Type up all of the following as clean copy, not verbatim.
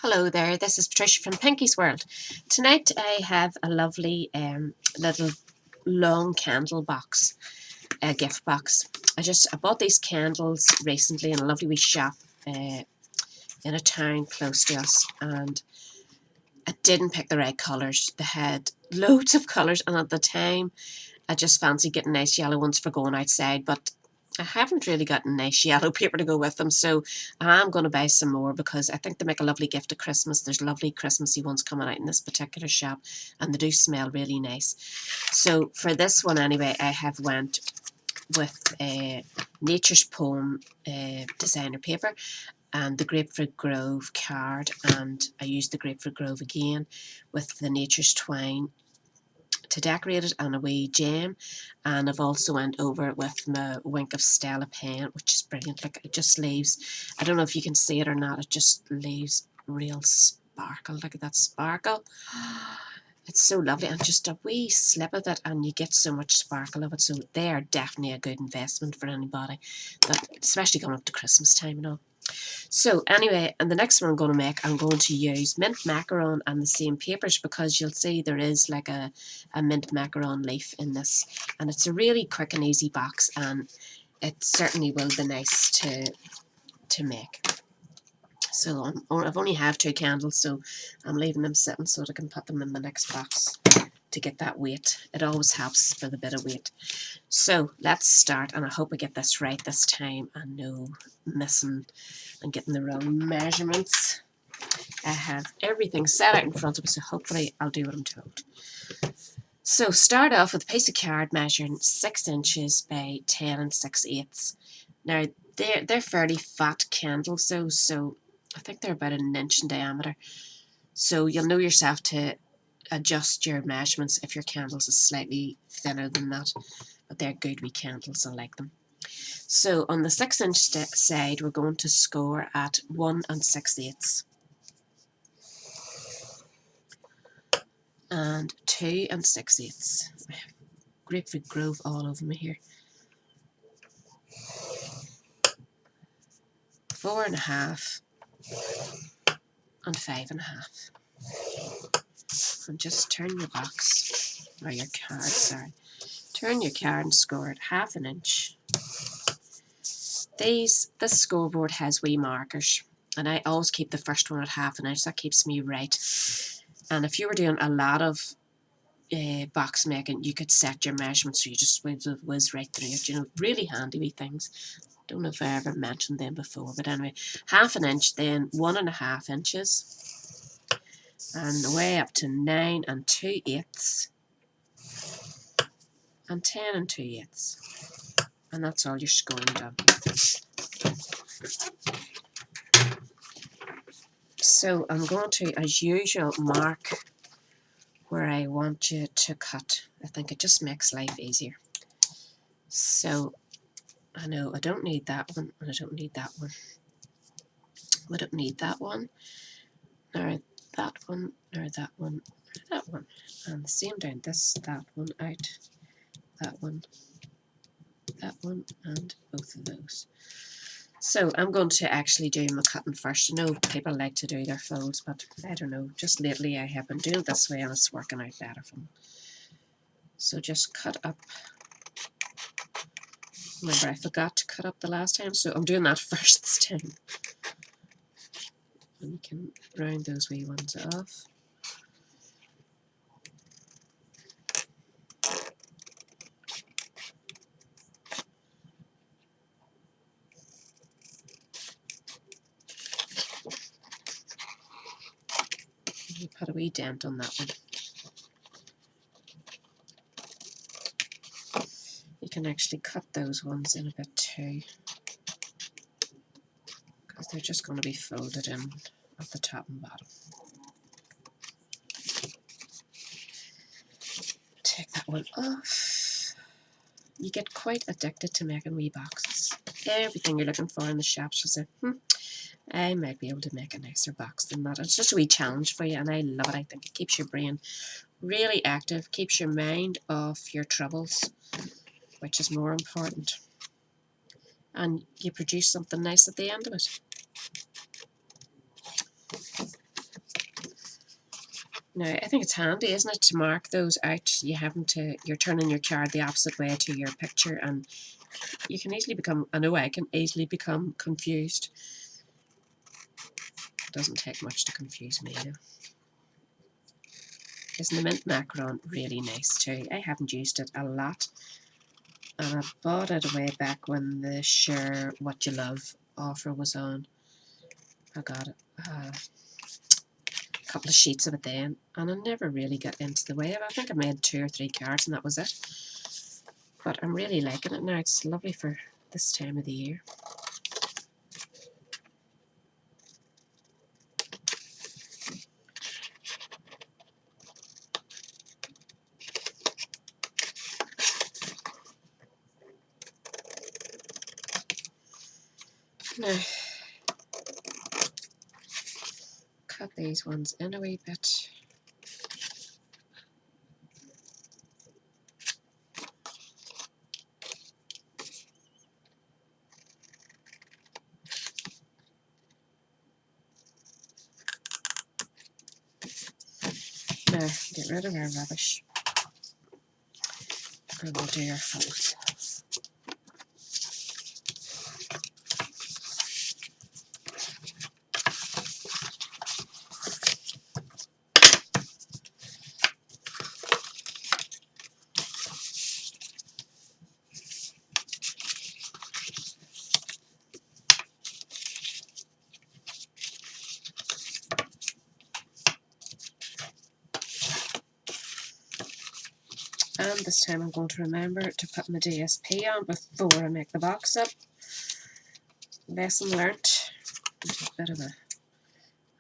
Hello there, this is Patricia from Pinky's World. Tonight I have a lovely little long candle box, a gift box. I bought these candles recently in a lovely wee shop in a town close to us, and I didn't pick the right colours. They had loads of colours, and at the time I just fancied getting nice yellow ones for going outside, but I haven't really got nice yellow paper to go with them, so I'm going to buy some more because I think they make a lovely gift at Christmas. There's lovely Christmassy ones coming out in this particular shop, and they do smell really nice. So for this one anyway, I have went with Nature's Poem designer paper and the Grapefruit Grove card, and I used the Grapefruit Grove again with the Nature's Twine to decorate it and a wee gem, and I've also went over it with my Wink of Stella pen, which is brilliant. Like, it just leaves, I don't know if you can see it or not, it just leaves real sparkle. Look at that sparkle. It's so lovely, and just a wee slip of it and you get so much sparkle of it. So they are definitely a good investment for anybody, that, especially coming up to Christmas time and all. So anyway, and the next one I'm going to make, I'm going to use mint macaron and the same papers, because you'll see there is like a mint macaron leaf in this, and it's a really quick and easy box, and it certainly will be nice to make. So I've only have 2 candles, so I'm leaving them sitting so that I can put them in the next box to get that weight. It always helps for the bit of weight. So let's start, and I hope I get this right this time and no missing and getting the wrong measurements. I have everything set out in front of me, so hopefully I'll do what I'm told. So start off with a piece of card measuring 6 inches by 10 6/8. Now they're fairly fat candles though, so I think they're about 1 inch in diameter. So you'll know yourself to adjust your measurements if your candles is slightly thinner than that, but they're good wee candles, I like them. So on the 6 inch side we're going to score at 1 6/8 and 2 6/8. I have Grapefruit Grove all over me here. 4 1/2 and 5 1/2. And just turn your box, or your card, sorry. Turn your card and score it 1/2 inch. This scoreboard has wee markers, and I always keep the first one at 1/2 inch. That keeps me right. And if you were doing a lot of box making, you could set your measurements so you just whiz right through it. You know, really handy wee things. Don't know if I ever mentioned them before, but anyway, 1/2 inch, then 1 1/2 inches, and way up to 9 2/8 and 10 2/8, and that's all your scoring done. So I'm going to, as usual, mark where I want you to cut. I think it just makes life easier. So I know I don't need that one, and I don't need that one. I don't need that one, nor that one, nor that one, nor that one. And the same down this, that one out, that one, and both of those. So I'm going to actually do my cutting first. I know people like to do their folds, but I don't know, just lately I have been doing it this way and it's working out better for me. So just cut up. Remember, I forgot to cut up the last time, so I'm doing that first this time. And you can round those wee ones off. You put a wee dent on that one. You can actually cut those ones in a bit too, because they're just going to be folded in at the top and bottom. Take that one off. You get quite addicted to making wee boxes. Everything you're looking for in the shops, you say, I might be able to make a nicer box than that. It's just a wee challenge for you, and I love it. I think it keeps your brain really active, keeps your mind off your troubles, which is more important. And you produce something nice at the end of it. Now, I think it's handy, isn't it, to mark those out. You're turning your card the opposite way to your picture, and you can easily become, I know I can easily become confused. It doesn't take much to confuse me, though. Isn't the mint macaron really nice too? I haven't used it a lot, and I bought it way back when the Share What You Love offer was on. I got a couple of sheets of it then, and I never really got into the way of it. I think I made 2 or 3 cards and that was it. But I'm really liking it now. It's lovely for this time of the year. Now, cut these ones in a wee bit. Now, get rid of our rubbish, and we'll do our folds. And this time I'm going to remember to put my DSP on before I make the box up. Lesson learnt. There's a bit of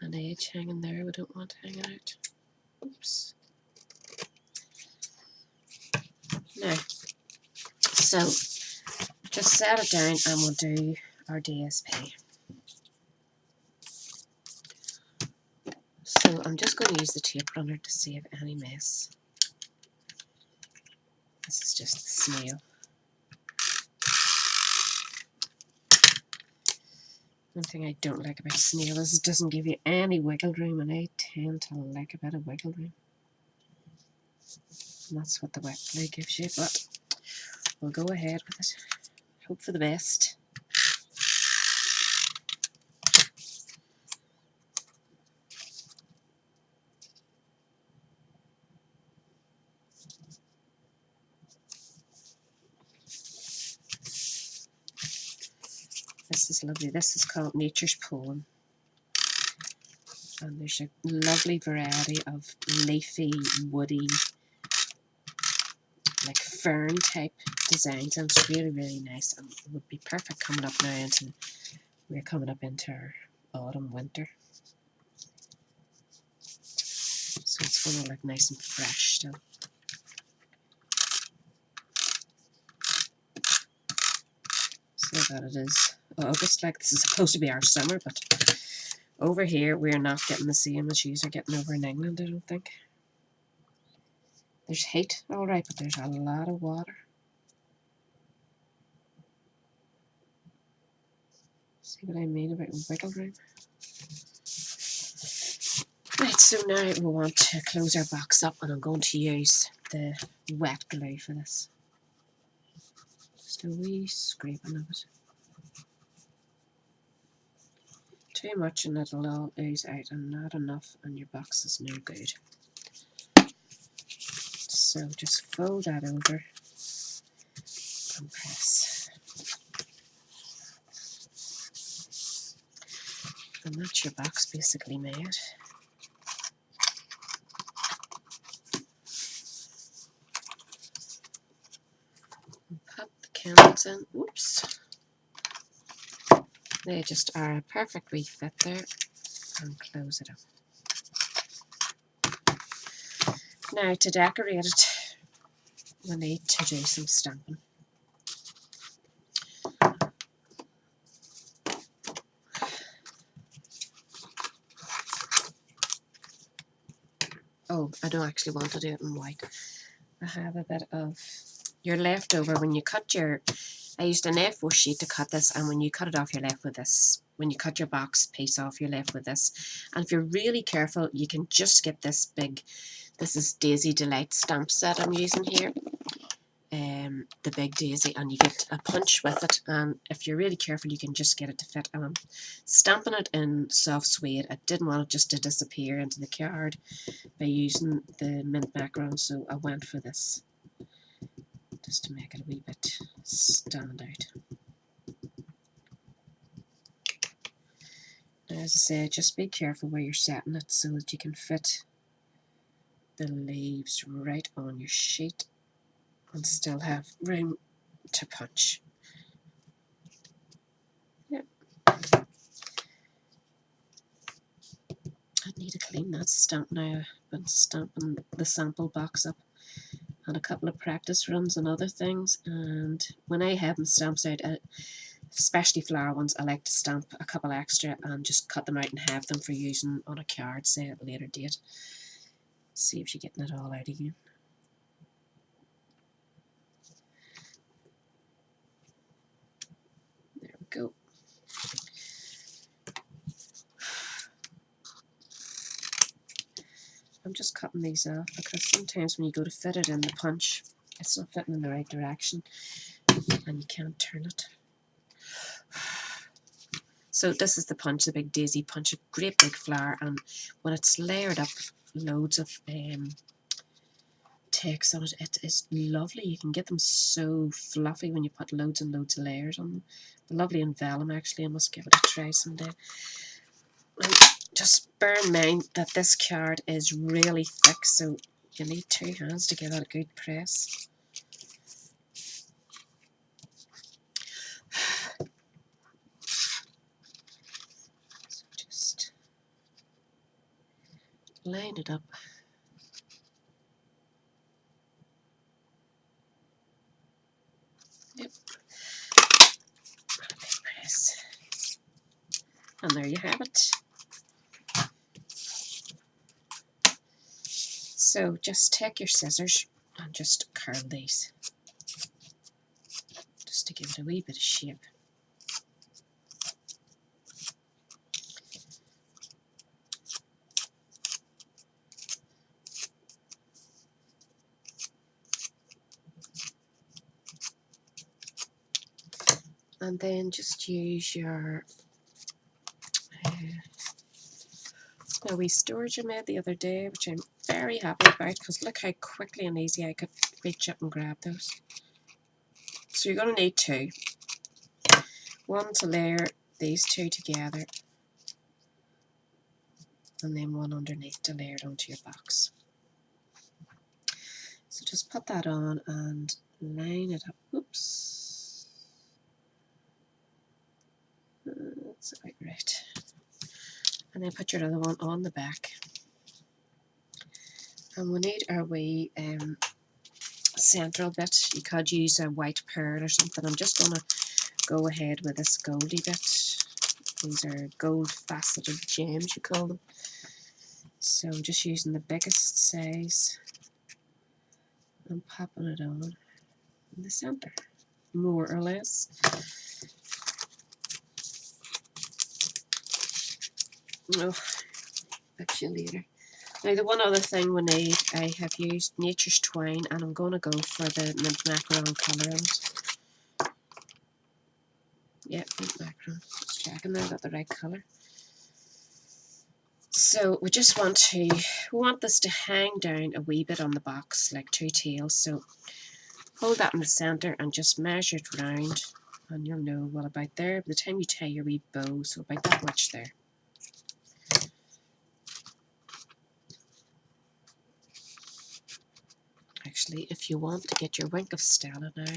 an edge hanging there we don't want hanging out. Oops. Now, so just set it down and we'll do our DSP. So I'm just going to use the tape runner to save any mess. This is just the snail. One thing I don't like about snail is it doesn't give you any wiggle room, and I tend to like a bit of wiggle room. And that's what the wet glue gives you, but we'll go ahead with it. Hope for the best. This is lovely. This is called Nature's Poem. And there's a lovely variety of leafy, woody, like fern type designs, and it's really, really nice, and it would be perfect coming up now into, we're coming up into our autumn, winter. So it's going to look nice and fresh still. So that it is August, like this is supposed to be our summer, but over here we're not getting the same as you are getting over in England, I don't think. There's heat, alright, but there's a lot of water. See what I mean about wiggle room? Right, so now we want to close our box up, and I'm going to use the wet glue for this. Just a wee scraping of it. Too much and it'll all ooze out, and not enough and your box is no good. So just fold that over and press. And that's your box basically made. And pop the candles in. Whoops. They just are a perfect wee fit there, and close it up. Now to decorate it, we need to do some stamping. Oh, I don't actually want to do it in white. I have a bit of your leftover when you cut your I used an A4 sheet to cut this, and when you cut it off, you're left with this. When you cut your box piece off, you're left with this. And if you're really careful, you can just get this big, this is Daisy Delight stamp set I'm using here. The big daisy, and you get a punch with it, and if you're really careful you can just get it to fit. And I'm stamping it in soft suede. I didn't want it just to disappear into the card by using the mint macaron, so I went for this just to make it a wee bit stand out. Now, as I say, just be careful where you're setting it so that you can fit the leaves right on your sheet and still have room to punch. Yep. I need to clean that stamp now. I've been stamping the sample box up and a couple of practice runs and other things, and when I have them stamps out, especially flower ones, I like to stamp a couple extra and just cut them out and have them for using on a card, say at a later date. See if you're getting it all out again. There we go. I'm just cutting these off because sometimes when you go to fit it in the punch, it's not fitting in the right direction and you can't turn it. So this is the punch, the big daisy punch, a great big flower, and when it's layered up loads of text on it, it is lovely. You can get them so fluffy when you put loads and loads of layers on them. They're lovely in vellum actually. I must give it a try someday. And just bear in mind that this card is really thick, so you need 2 hands to give it a good press. So just line it up. Yep. And a big press. And there you have it. So just take your scissors and just curl these, just to give it a wee bit of shape. And then just use your a wee storage I made the other day, which I'm very happy about because look how quickly and easy I could reach up and grab those. So you're going to need 2. One to layer these 2 together, and then one underneath to layer it onto your box. So just put that on and line it up. Oops. That's about right. And then put your other one on the back. And we need our wee central bit. You could use a white pearl or something. I'm just going to go ahead with this goldy bit. These are gold faceted gems, you call them. So I'm just using the biggest size and popping it on in the center, more or less. Oh, bet you later. Now the one other thing we need, I have used Nature's Twine, and I'm going to go for the mint macaron colour on it. Yeah, mint macaron. Just checking there, got the right colour. So we just want this to hang down a wee bit on the box, like 2 tails. So hold that in the centre and just measure it round, and you'll know what about there by the time you tie your wee bow. So about that much there. Actually, if you want to get your Wink of Stella now,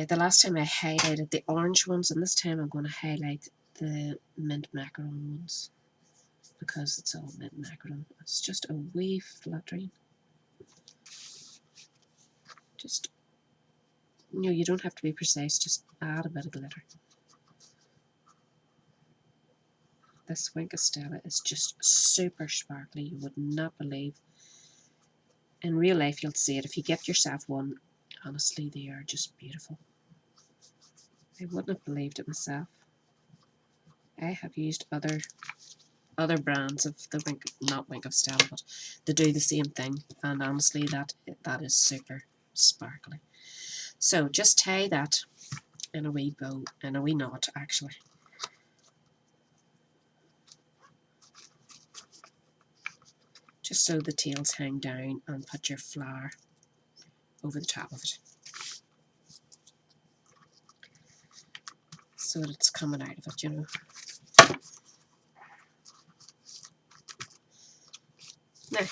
the last time I highlighted the orange ones, and this time I'm going to highlight the mint macaron ones because it's all mint macaron. It's just a wee fluttering. Just, you don't have to be precise, just add a bit of glitter. This Wink of Stella is just super sparkly. You would not believe. In real life, you'll see it. If you get yourself one, honestly, they are just beautiful. I wouldn't have believed it myself. I have used other brands of the not Wink of Style, but they do the same thing, and honestly that is super sparkly. So just tie that in a wee bow, in a wee knot actually. Just so the tails hang down, and put your flower over the top of it, so that it's coming out of it, you know. Now,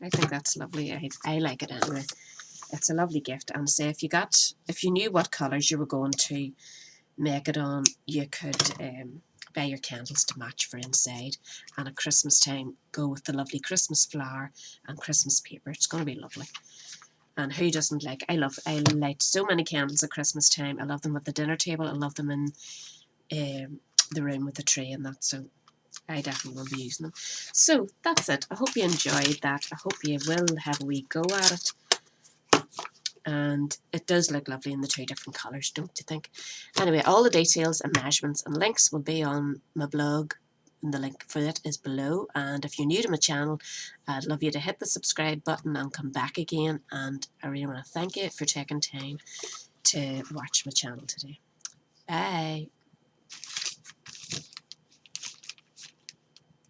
I think that's lovely. I like it anyway. It's a lovely gift, and say if you knew what colours you were going to make it on, you could buy your candles to match for inside, and at Christmas time go with the lovely Christmas flower and Christmas paper. It's going to be lovely. And who doesn't like, I light so many candles at Christmas time. I love them at the dinner table, I love them in the room with the tree and that, so I definitely will be using them. So that's it. I hope you enjoyed that. I hope you will have a wee go at it. And it does look lovely in the two different colours, don't you think? Anyway, all the details and measurements and links will be on my blog, and the link for it is below. And if you're new to my channel, I'd love you to hit the subscribe button and come back again. And I really want to thank you for taking time to watch my channel today. Bye.